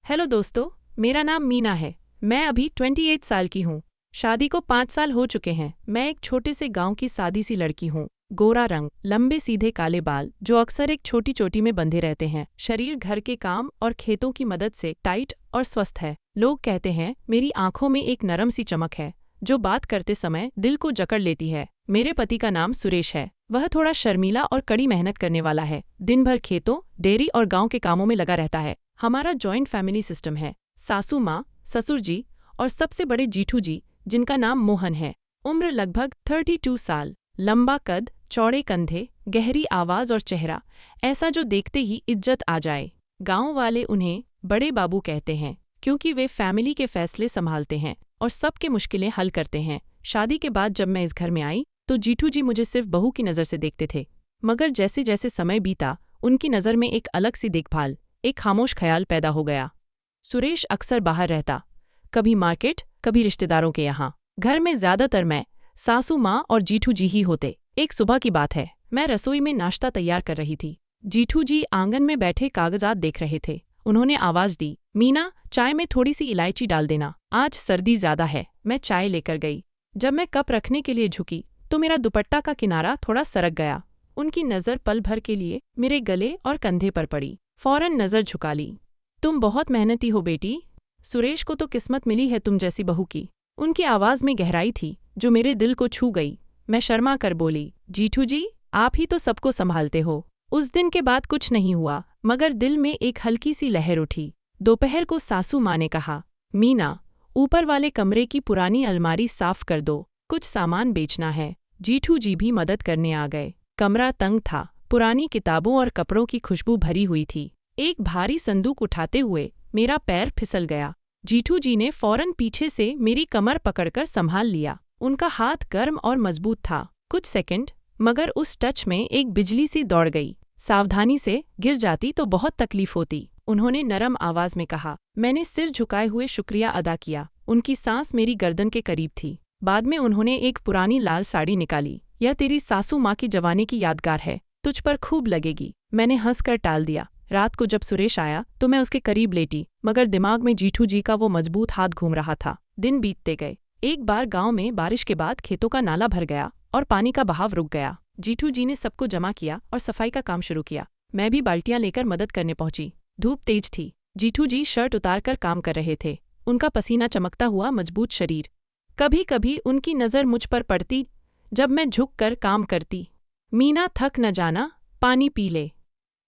Hello दोस्तों, मेरा नाम मीना है। मैं अभी 28 साल की हूँ। शादी को 5 साल हो चुके हैं। मैं एक छोटे से गांव की सादी सी लड़की हूँ। गोरा रंग, लंबे सीधे काले बाल जो अक्सर एक छोटी चोटी में बंधे रहते हैं। शरीर घर के काम और खेतों की मदद से टाइट और स्वस्थ है। लोग कहते हैं मेरी आंखों में एक नरम सी चमक है जो बात करते समय दिल को जकड़ लेती है। मेरे पति का नाम सुरेश है। वह थोड़ा शर्मीला और कड़ी मेहनत करने वाला है। दिन भर खेतों, डेयरी और गांव के कामों में लगा रहता है। हमारा जॉइंट फैमिली सिस्टम है। सासू माँ, ससुर जी और सबसे बड़े जीठू जी, जिनका नाम मोहन है। उम्र लगभग 32 साल। लंबा कद, चौड़े कंधे, गहरी आवाज और चेहरा ऐसा जो देखते ही इज्जत आ जाए। गांव वाले उन्हें बड़े बाबू कहते हैं क्योंकि वे फैमिली के फैसले संभालते हैं और सबके मुश्किलें हल करते हैं। शादी के बाद जब मैं इस घर में आई तो जीठू जी मुझे सिर्फ बहू की नज़र से देखते थे, मगर जैसे जैसे समय बीता उनकी नज़र में एक अलग सी देखभाल, एक खामोश ख्याल पैदा हो गया। सुरेश अक्सर बाहर रहता, कभी मार्केट, कभी रिश्तेदारों के यहाँ। घर में ज्यादातर मैं, सासू माँ और जीठू जी ही होते। एक सुबह की बात है, मैं रसोई में नाश्ता तैयार कर रही थी। जीठू जी आंगन में बैठे कागजात देख रहे थे। उन्होंने आवाज दी, मीना, चाय में थोड़ी सी इलायची डाल देना, आज सर्दी ज्यादा है। मैं चाय लेकर गई। जब मैं कप रखने के लिए झुकी तो मेरा दुपट्टा का किनारा थोड़ा सरक गया। उनकी नज़र पल भर के लिए मेरे गले और कंधे पर पड़ी। फौरन नज़र झुका ली। तुम बहुत मेहनती हो बेटी। सुरेश को तो किस्मत मिली है तुम जैसी बहू की। उनकी आवाज़ में गहराई थी जो मेरे दिल को छू गई। मैं शर्मा कर बोली, जीठू जी, आप ही तो सबको संभालते हो। उस दिन के बाद कुछ नहीं हुआ, मगर दिल में एक हल्की सी लहर उठी। दोपहर को सासू माँ ने कहा, मीना, ऊपर वाले कमरे की पुरानी अलमारी साफ कर दो, कुछ सामान बेचना है। जीठू जी भी मदद करने आ गए। कमरा तंग था, पुरानी किताबों और कपड़ों की खुशबू भरी हुई थी। एक भारी संदूक उठाते हुए मेरा पैर फिसल गया। जीठू जी ने फौरन पीछे से मेरी कमर पकड़कर संभाल लिया। उनका हाथ गर्म और मजबूत था। कुछ सेकंड, मगर उस टच में एक बिजली सी दौड़ गई। सावधानी से गिर जाती तो बहुत तकलीफ होती। उन्होंने नरम आवाज में कहा। मैंने सिर झुकाए हुए शुक्रिया अदा किया। उनकी सांस मेरी गर्दन के करीब थी। बाद में उन्होंने एक पुरानी लाल साड़ी निकाली। यह तेरी सासू माँ की जवानी की यादगार है, तुझ पर खूब लगेगी। मैंने हंसकर टाल दिया। रात को जब सुरेश आया तो मैं उसके करीब लेटी, मगर दिमाग में जीठू जी का वो मजबूत हाथ घूम रहा था। दिन बीतते गए। एक बार गांव में बारिश के बाद खेतों का नाला भर गया और पानी का बहाव रुक गया। जीठू जी ने सबको जमा किया और सफाई का काम शुरू किया। मैं भी बाल्टियां लेकर मदद करने पहुंची। धूप तेज थी। जीठू जी शर्ट उतारकर काम कर रहे थे। उनका पसीना चमकता हुआ मजबूत शरीर। कभी कभी उनकी नज़र मुझ पर पड़ती जब मैं झुककर काम करती। मीना, थक न जाना, पानी पी ले,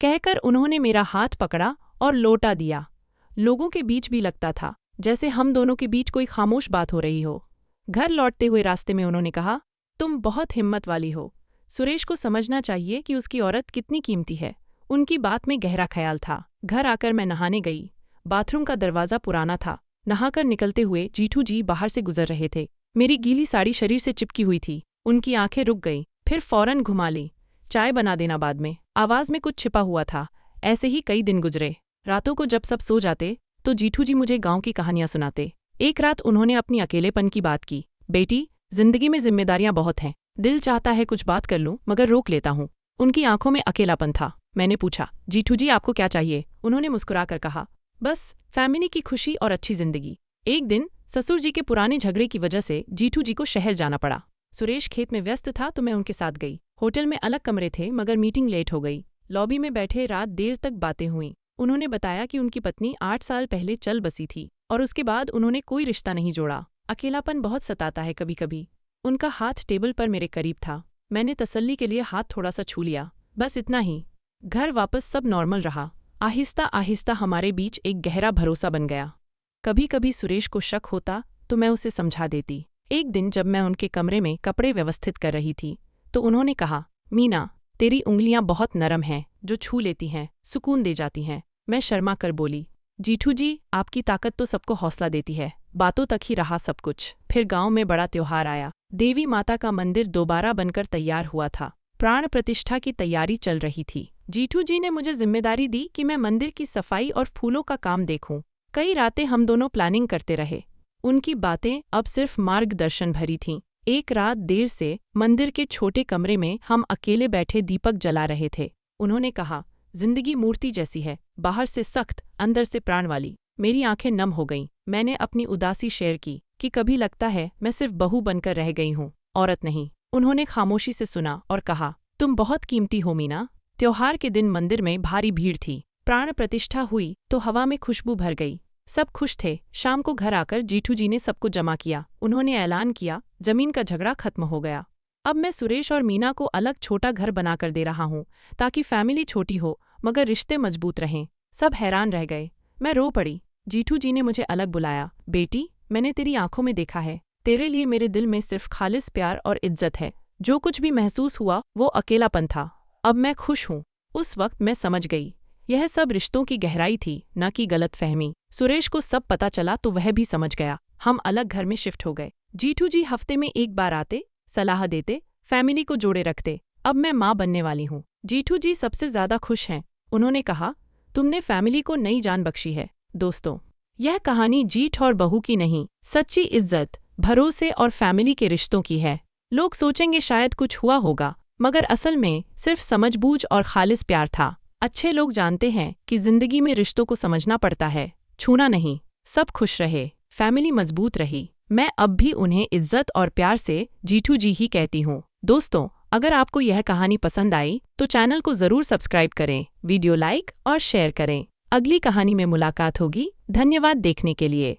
कहकर उन्होंने मेरा हाथ पकड़ा और लोटा दिया। लोगों के बीच भी लगता था जैसे हम दोनों के बीच कोई खामोश बात हो रही हो। घर लौटते हुए रास्ते में उन्होंने कहा, तुम बहुत हिम्मत वाली हो। सुरेश को समझना चाहिए कि उसकी औरत कितनी कीमती है। उनकी बात में गहरा ख्याल था। घर आकर मैं नहाने गई। बाथरूम का दरवाज़ा पुराना था। नहाकर निकलते हुए जीठू जी बाहर से गुजर रहे थे। मेरी गीली साड़ी शरीर से चिपकी हुई थी। उनकी आंखें रुक गईं, फिर फौरन घुमा ली। चाय बना देना बाद में। आवाज़ में कुछ छिपा हुआ था। ऐसे ही कई दिन गुजरे। रातों को जब सब सो जाते तो जीठू जी मुझे गांव की कहानियां सुनाते। एक रात उन्होंने अपनी अकेलेपन की बात की। बेटी, जिंदगी में जिम्मेदारियां बहुत हैं। दिल चाहता है कुछ बात कर लूं, मगर रोक लेता हूं। उनकी आंखों में अकेलापन था। मैंने पूछा, जीठू जी, आपको क्या चाहिए? उन्होंने मुस्कुराकर कहा, बस फैमिली की खुशी और अच्छी जिंदगी। एक दिन ससुर जी के पुराने झगड़े की वजह से जीठू जी को शहर जाना पड़ा। सुरेश खेत में व्यस्त था तो मैं उनके साथ गई। होटल में अलग कमरे थे, मगर मीटिंग लेट हो गई। लॉबी में बैठे रात देर तक बातें हुईं। उन्होंने बताया कि उनकी पत्नी 8 साल पहले चल बसी थी और उसके बाद उन्होंने कोई रिश्ता नहीं जोड़ा। अकेलापन बहुत सताता है कभी कभी। उनका हाथ टेबल पर मेरे करीब था। मैंने तसल्ली के लिए हाथ थोड़ा सा छू लिया। बस इतना ही। घर वापस सब नॉर्मल रहा। आहिस्ता आहिस्ता हमारे बीच एक गहरा भरोसा बन गया। कभी कभी सुरेश को शक होता तो मैं उसे समझा देती। एक दिन जब मैं उनके कमरे में कपड़े व्यवस्थित कर रही थी तो उन्होंने कहा, मीना, तेरी उंगलियां बहुत नरम हैं, जो छू लेती हैं सुकून दे जाती हैं। मैं शर्मा कर बोली, जीठू जी, आपकी ताकत तो सबको हौसला देती है। बातों तक ही रहा सब कुछ। फिर गांव में बड़ा त्योहार आया। देवी माता का मंदिर दोबारा बनकर तैयार हुआ था। प्राण प्रतिष्ठा की तैयारी चल रही थी। जीठू जी ने मुझे जिम्मेदारी दी कि मैं मंदिर की सफाई और फूलों का काम देखूं। कई रातें हम दोनों प्लानिंग करते रहे। उनकी बातें अब सिर्फ मार्गदर्शन भरी थीं। एक रात देर से मंदिर के छोटे कमरे में हम अकेले बैठे दीपक जला रहे थे। उन्होंने कहा, जिंदगी मूर्ति जैसी है, बाहर से सख्त, अंदर से प्राण वाली। मेरी आंखें नम हो गईं। मैंने अपनी उदासी शेयर की कि कभी लगता है मैं सिर्फ बहू बनकर रह गई हूँ, औरत नहीं। उन्होंने खामोशी से सुना और कहा, तुम बहुत कीमती हो मीना। त्योहार के दिन मंदिर में भारी भीड़ थी। प्राण प्रतिष्ठा हुई तो हवा में खुशबू भर गई। सब खुश थे। शाम को घर आकर जीठू जी ने सबको जमा किया। उन्होंने ऐलान किया, जमीन का झगड़ा खत्म हो गया। अब मैं सुरेश और मीना को अलग छोटा घर बनाकर दे रहा हूँ, ताकि फैमिली छोटी हो मगर रिश्ते मजबूत रहें। सब हैरान रह गए। मैं रो पड़ी। जीठू जी ने मुझे अलग बुलाया। बेटी, मैंने तेरी आंखों में देखा है। तेरे लिए मेरे दिल में सिर्फ खालिस प्यार और इज्जत है। जो कुछ भी महसूस हुआ वो अकेलापन था। अब मैं खुश हूँ। उस वक्त मैं समझ गई, यह सब रिश्तों की गहराई थी, न कि गलतफहमी। सुरेश को सब पता चला तो वह भी समझ गया। हम अलग घर में शिफ्ट हो गए। जीठू जी हफ्ते में एक बार आते, सलाह देते, फैमिली को जोड़े रखते। अब मैं माँ बनने वाली हूँ। जीठू जी सबसे ज्यादा खुश हैं। उन्होंने कहा, तुमने फैमिली को नई जान बख्शी है। दोस्तों, यह कहानी जीठ और बहू की नहीं, सच्ची इज्जत, भरोसे और फैमिली के रिश्तों की है। लोग सोचेंगे शायद कुछ हुआ होगा, मगर असल में सिर्फ समझबूझ और खालिस प्यार था। अच्छे लोग जानते हैं कि जिंदगी में रिश्तों को समझना पड़ता है, छूना नहीं। सब खुश रहे, फैमिली मजबूत रही। मैं अब भी उन्हें इज्जत और प्यार से जीठू जी ही कहती हूँ। दोस्तों, अगर आपको यह कहानी पसंद आई तो चैनल को जरूर सब्सक्राइब करें, वीडियो लाइक और शेयर करें। अगली कहानी में मुलाकात होगी। धन्यवाद देखने के लिए।